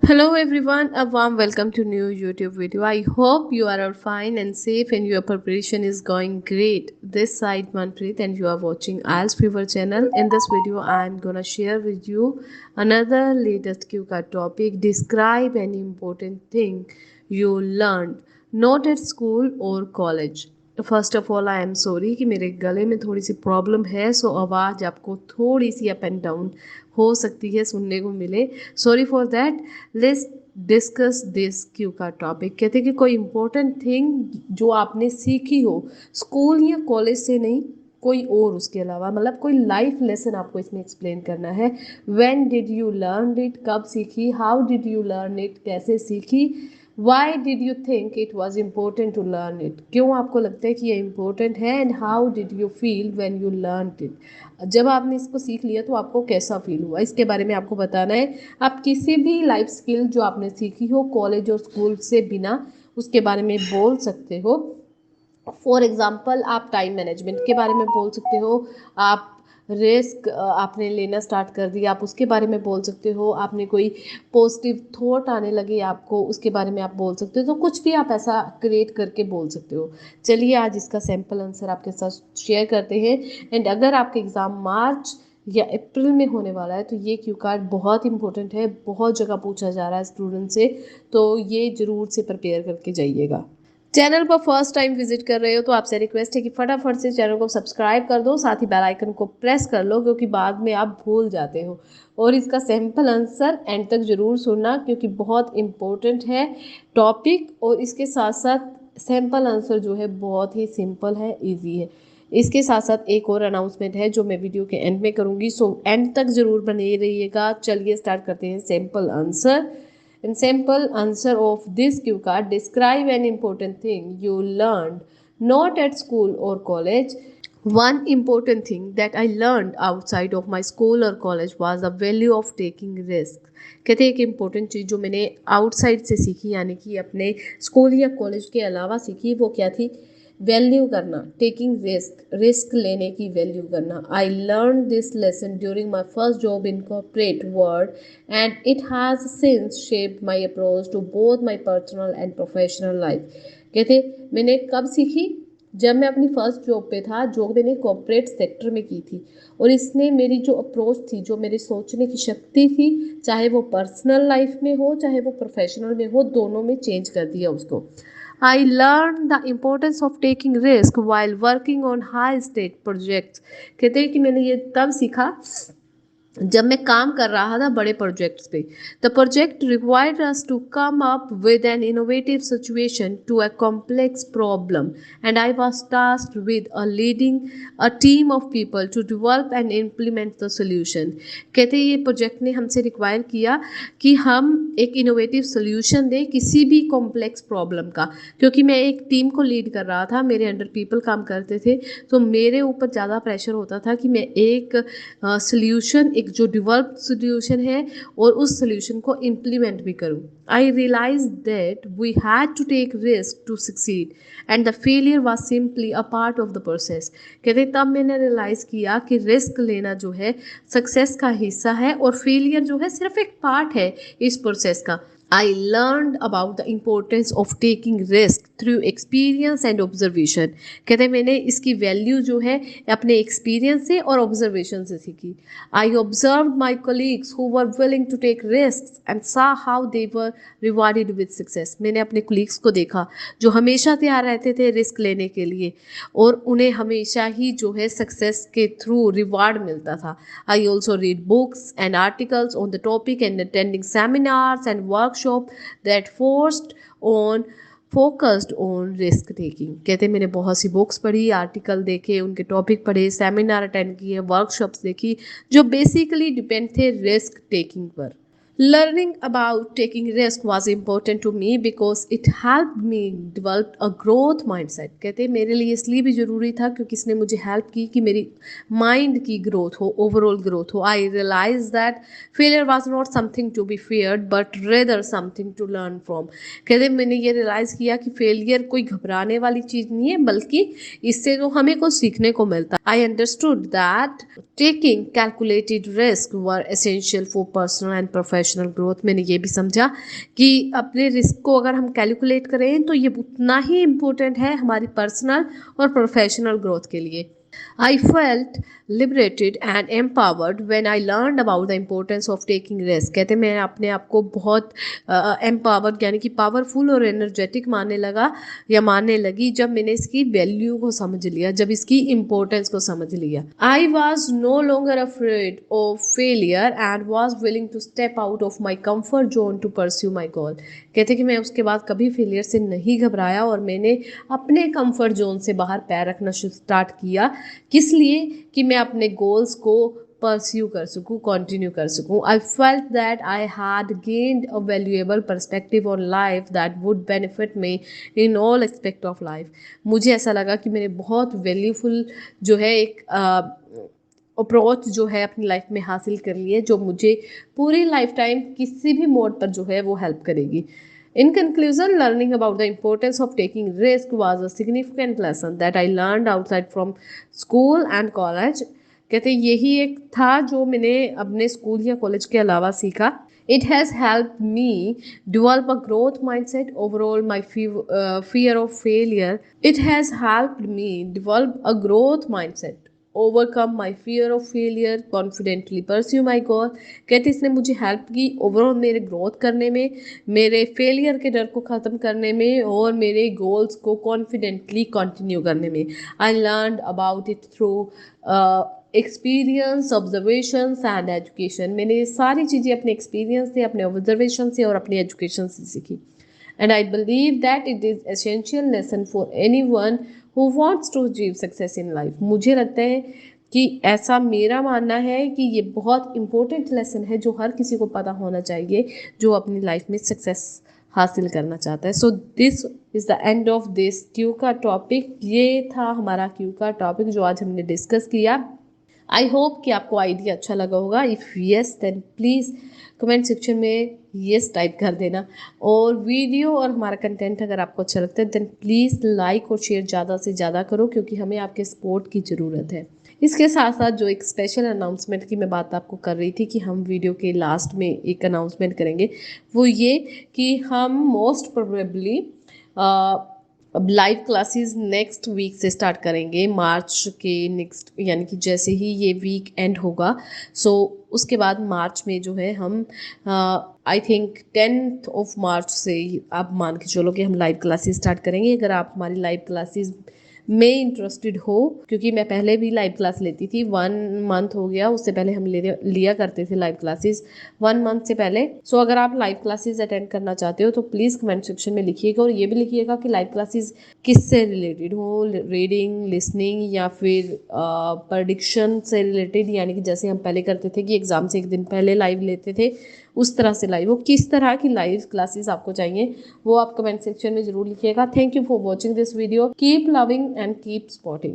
Hello everyone, a warm welcome to new YouTube video. I hope you are all fine and safe and your preparation is going great. This side Manpreet and you are watching IELTS Fever channel. In this video, I am gonna share with you another latest Q card topic. Describe an important thing you learned not at school or college. First of all I am sorry कि मेरे गले में थोड़ी सी problem है, सो आवाज़ आपको थोड़ी सी up and down हो सकती है, सुनने को मिले. Sorry for that. Let's discuss this Q का टॉपिक. कहते हैं कि कोई इम्पोर्टेंट थिंग जो आपने सीखी हो स्कूल या कॉलेज से नहीं, कोई और उसके अलावा, मतलब कोई लाइफ लेसन आपको इसमें एक्सप्लेन करना है. When did you learn it, कब सीखी, how did you learn it, कैसे सीखी, why did you think it was important to learn it, क्यों आपको लगता है कि ये इम्पोर्टेंट है, and how did you feel when you learn it, जब आपने इसको सीख लिया तो आपको कैसा फील हुआ, इसके बारे में आपको बताना है. आप किसी भी लाइफ स्किल जो आपने सीखी हो कॉलेज और स्कूल से बिना, उसके बारे में बोल सकते हो. फॉर एग्ज़ाम्पल आप टाइम मैनेजमेंट के बारे में बोल सकते हो, आप रिस्क आपने लेना स्टार्ट कर दिया, आप उसके बारे में बोल सकते हो, आपने कोई पॉजिटिव थॉट आने लगे आपको, उसके बारे में आप बोल सकते हो. तो कुछ भी आप ऐसा क्रिएट करके बोल सकते हो. चलिए आज इसका सैम्पल आंसर आपके साथ शेयर करते हैं. एंड अगर आपका एग्ज़ाम मार्च या अप्रैल में होने वाला है तो ये क्यू कार्ड बहुत इंपॉर्टेंट है, बहुत जगह पूछा जा रहा है स्टूडेंट से, तो ये ज़रूर से प्रिपेयर करके जाइएगा. चैनल पर फर्स्ट टाइम विजिट कर रहे हो तो आपसे रिक्वेस्ट है कि फटाफट से चैनल को सब्सक्राइब कर दो, साथ ही बेल आइकन को प्रेस कर लो, क्योंकि बाद में आप भूल जाते हो. और इसका सैम्पल आंसर एंड तक ज़रूर सुनना, क्योंकि बहुत इम्पोर्टेंट है टॉपिक. और इसके साथ साथ सैम्पल आंसर जो है बहुत ही सिंपल है, ईजी है. इसके साथ साथ एक और अनाउंसमेंट है जो मैं वीडियो के एंड में करूँगी, सो एंड तक ज़रूर बने रहिएगा. चलिए स्टार्ट करते हैं sample answer. In simple answer of this cue card, describe an important thing you learned not at school or college. One important thing that I learned outside of my school or college was the value of taking risk. कहते हैं एक important चीज़ जो मैंने outside से सीखी, यानी कि अपने स्कूल या कॉलेज के अलावा सीखी, वो क्या थी? वैल्यू करना, टेकिंग रिस्क, रिस्क लेने की वैल्यू करना. I learn this lesson during my first job in corporate world and it has since shaped my approach to both my personal and professional life. कहते मैंने कब सीखी? जब मैं अपनी फर्स्ट जॉब पे था, जो मैंने कॉर्पोरेट सेक्टर में की थी, और इसने मेरी जो अप्रोच थी, जो मेरी सोचने की शक्ति थी, चाहे वो पर्सनल लाइफ में हो चाहे वो प्रोफेशनल में हो, दोनों में चेंज कर दिया उसको. I learned the importance of taking risk while working on high stake projects. कहते हैं कि मैंने ये तब सीखा जब मैं काम कर रहा था बड़े प्रोजेक्ट्स पे. The project required us to come up with an innovative situation to a complex problem and I was tasked with leading a team of people to develop and implement the solution. कहते हैं ये project ने हमसे require किया कि हम एक innovative solution दें किसी भी कॉम्प्लेक्स प्रॉब्लम का, क्योंकि मैं एक टीम को लीड कर रहा था, मेरे अंडर पीपल काम करते थे, तो मेरे ऊपर ज़्यादा प्रेशर होता था कि मैं एक सोल्यूशन, एक जो डेवलप्ड सोल्यूशन है, और उस सोल्यूशन को इम्प्लीमेंट भी करूं. I realize that we had to take risk to succeed and the failure was simply a part of the process. कहते तब मैंने रियलाइज़ किया कि रिस्क लेना जो है सक्सेस का हिस्सा है, और फेलियर जो है सिर्फ एक पार्ट है इस प्रोसेस का. I learned about the importance of taking risk through experience and observation. कहते हैं मैंने इसकी वैल्यू जो है अपने एक्सपीरियंस से और ऑब्जर्वेशन से सीखी. I observed my colleagues who were willing to take risks and saw how they were rewarded with success. मैंने अपने कोलीग्स को देखा जो हमेशा तैयार रहते थे रिस्क लेने के लिए, और उन्हें हमेशा ही जो है सक्सेस के थ्रू रिवार्ड मिलता था. I also read books and articles on the topic and attending seminars and workshops that focused on risk taking. कहते हैं मैंने बहुत सी बुक्स पढ़ी, आर्टिकल देखे, उनके टॉपिक पढ़े, सेमिनार अटेंड किए, वर्कशॉप्स देखी, जो बेसिकली डिपेंड थे रिस्क टेकिंग पर. Learning about taking risk was important to me because it helped me develop a growth mindset. कहते हैं मेरे लिए इसलिए भी ज़रूरी था क्योंकि इसने मुझे हेल्प की कि मेरी माइंड की ग्रोथ हो, ओवरऑल ग्रोथ हो. I realize that failure was not something to be feared but rather something to learn from. कहते मैंने ये रियलाइज़ किया कि फेलियर कोई घबराने वाली चीज़ नहीं है, बल्कि इससे जो हमें कुछ सीखने को मिलता है. I understood that taking calculated risk were essential for personal and professional professional growth. मैंने ये भी समझा कि अपने रिस्क को अगर हम कैलकुलेट करें तो ये उतना ही इम्पोर्टेंट है हमारी पर्सनल और प्रोफेशनल ग्रोथ के लिए। I felt liberated and empowered when I learned about the importance of taking risk। कहते मैं अपने आप को बहुत एम्पावर्ड यानी कि पावरफुल और एनर्जेटिक मानने लगा या मानने लगी जब मैंने इसकी वैल्यू को समझ लिया, जब इसकी इम्पोर्टेंस को समझ लिया। I was no longer afraid of failure and was willing to step out of my comfort zone to pursue my goal। कहते कि मैं उसके बाद कभी फेलियर से नहीं घबराया और मैंने अपने कंफर्ट जोन से बाहर पैर रखना स्टार्ट किया। किस लिए? कि मैं अपने गोल्स को परस्यू कर सकूँ, कंटिन्यू कर सकूँ। I felt that I had gained a valuable perspective on life that would benefit me in all aspect of life. मुझे ऐसा लगा कि मैंने बहुत वैल्यूफुल जो है एक अप्रोच जो है अपनी लाइफ में हासिल कर ली है, जो मुझे पूरी लाइफ टाइम किसी भी मोड पर जो है वो हेल्प करेगी। In conclusion, learning about the importance of taking risk was a significant lesson that I learned outside from school and college। कहते यही एक था जो मैंने अपने स्कूल या कॉलेज के अलावा सीखा। It has helped me develop a growth mindset, overall my fear of failure। It has helped me develop a growth mindset, overcome my fear of failure, confidently pursue my goal। कहते इसने मुझे help की overall मेरे growth करने में, मेरे failure के डर को ख़त्म करने में और मेरे गोल्स को कॉन्फिडेंटली कंटिन्यू करने में। I learn about it through experience, observations and education. मैंने ये सारी चीज़ें अपने एक्सपीरियंस से, अपने ऑब्जर्वेशन से और अपनी एजुकेशन से सीखी। And I believe that it is essential lesson for anyone who wants to achieve success in life। मुझे लगता है कि ऐसा मेरा मानना है कि ये बहुत इम्पोर्टेंट लेसन है जो हर किसी को पता होना चाहिए जो अपनी लाइफ में सक्सेस हासिल करना चाहता है। So this is the end of this Q का टॉपिक। ये था हमारा क्यू का टॉपिक जो आज हमने डिस्कस किया। आई होप कि आपको आइडिया अच्छा लगा होगा। If yes then please comment section में येस टाइप कर देना। और वीडियो और हमारा कंटेंट अगर आपको अच्छा लगता है देन प्लीज़ लाइक और शेयर ज़्यादा से ज़्यादा करो, क्योंकि हमें आपके सपोर्ट की ज़रूरत है। इसके साथ साथ जो एक स्पेशल अनाउंसमेंट की मैं बात आपको कर रही थी कि हम वीडियो के लास्ट में एक अनाउंसमेंट करेंगे, वो ये कि हम मोस्ट प्रोबेबली अब लाइव क्लासेस नेक्स्ट वीक से स्टार्ट करेंगे, मार्च के नेक्स्ट यानी कि जैसे ही ये वीक एंड होगा सो उसके बाद मार्च में जो है हम I think 10th of March से आप मान के चलो कि हम लाइव क्लासेस स्टार्ट करेंगे। अगर आप हमारी लाइव क्लासेस में इंटरेस्टेड हो, क्योंकि मैं पहले भी लाइव क्लास लेती थी, 1 मंथ हो गया, उससे पहले हम लिया करते थे लाइव क्लासेस 1 मंथ से पहले। सो अगर आप लाइव क्लासेस अटेंड करना चाहते हो तो प्लीज़ कमेंट सेक्शन में लिखिएगा और ये भी लिखिएगा कि लाइव क्लासेस किससे रिलेटेड हो, रीडिंग, लिसनिंग या फिर प्रेडिक्शन से रिलेटेड, यानी कि जैसे हम पहले करते थे कि एग्ज़ाम से एक दिन पहले लाइव लेते थे, उस तरह से लाइव हो। किस तरह की लाइव क्लासेस आपको चाहिए वो आप कमेंट सेक्शन में ज़रूर लिखिएगा। Thank you for watching this video. Keep loving and keep spotting।